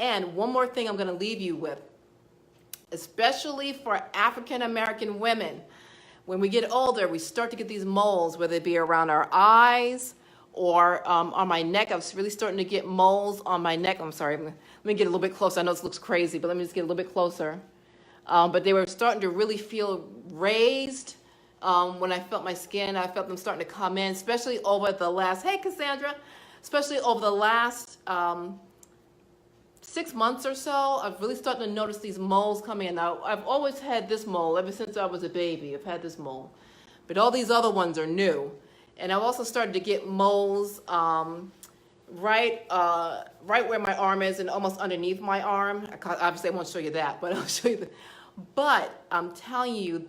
And one more thing I'm going to leave you with, especially for African American women. When we get older, we start to get these moles, whether it be around our eyes or on my neck. I was really starting to get moles on my neck. I'm sorry, let me get a little bit closer. I know this looks crazy, but let me just get a little bit closer. But they were starting to really feel raised. When I felt my skin, I felt them starting to come in, especially over the last, hey Cassandra, especially over the last 6 months or so. I've really started to notice these moles coming in. Now, I've always had this mole ever since I was a baby. I've had this mole, but all these other ones are new. And I've also started to get moles right where my arm is and almost underneath my arm. Obviously, I won't show you that, but I'll show you but I'm telling you,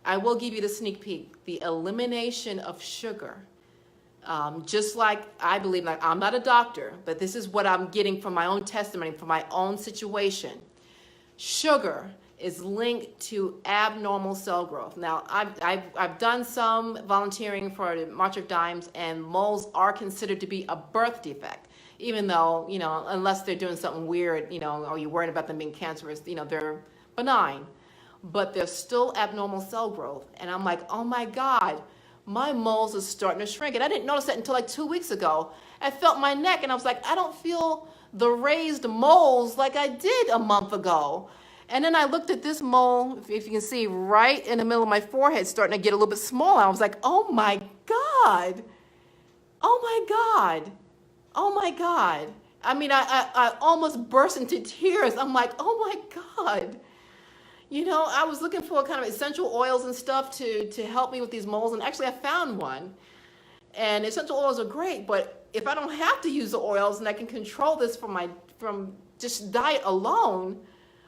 I will give you the sneak peek. The elimination of sugar. Just like I believe, like I'm not a doctor, but this is what I'm getting from my own testimony, from my own situation. Sugar is linked to abnormal cell growth. Now, I've done some volunteering for the March of Dimes, and moles are considered to be a birth defect, even though, unless they're doing something weird, or you're worried about them being cancerous, they're benign, but they're still abnormal cell growth. And I'm like, oh my God, my moles are starting to shrink. And I didn't notice that until like 2 weeks ago. I felt my neck and I was like, I don't feel the raised moles like I did a month ago. And then I looked at this mole, if you can see, right in the middle of my forehead, starting to get a little bit smaller. I was like, oh my God. Oh my God. Oh my God. I mean, I almost burst into tears. I'm like, oh my God. I was looking for kind of essential oils and stuff to help me with these moles, and actually I found one. And essential oils are great, but if I don't have to use the oils and I can control this from just diet alone,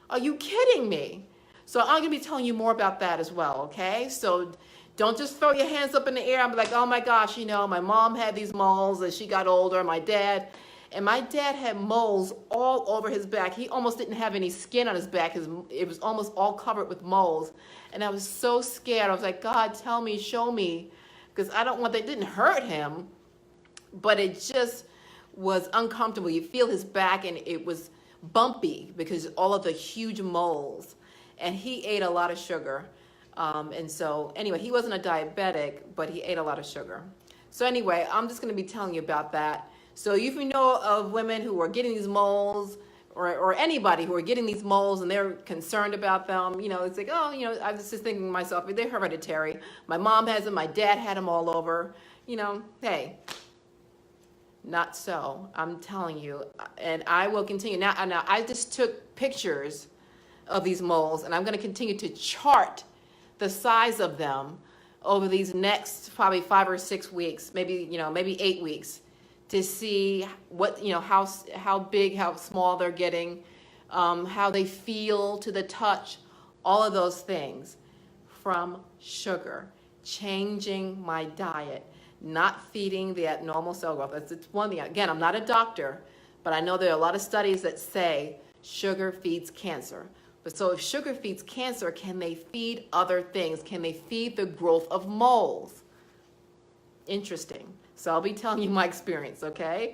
are you kidding me? So I'm gonna be telling you more about that as well, okay? So don't just throw your hands up in the air and be like, oh my gosh, my mom had these moles as she got older, my dad had moles all over his back. He almost didn't have any skin on his back. It was almost all covered with moles. And I was so scared. I was like, God, tell me, show me. Because I don't want that. It didn't hurt him, but it just was uncomfortable. You feel his back and it was bumpy because all of the huge moles. And he ate a lot of sugar. And so anyway, he wasn't a diabetic, but he ate a lot of sugar. So anyway, I'm just going to be telling you about that. So if you know of women who are getting these moles, or anybody who are getting these moles and they're concerned about them, it's like, oh, I was just thinking to myself, they're hereditary. My mom has them, my dad had them all over. Hey, not so. I'm telling you, and I will continue. Now I just took pictures of these moles, and I'm going to continue to chart the size of them over these next probably 5 or 6 weeks, maybe 8 weeks. To see what, how big, how small they're getting, how they feel to the touch, all of those things from sugar, changing my diet, not feeding the abnormal cell growth. It's one thing. Again, I'm not a doctor, but I know there are a lot of studies that say sugar feeds cancer. But so if sugar feeds cancer, can they feed other things? Can they feed the growth of moles? Interesting. So I'll be telling you my experience, okay?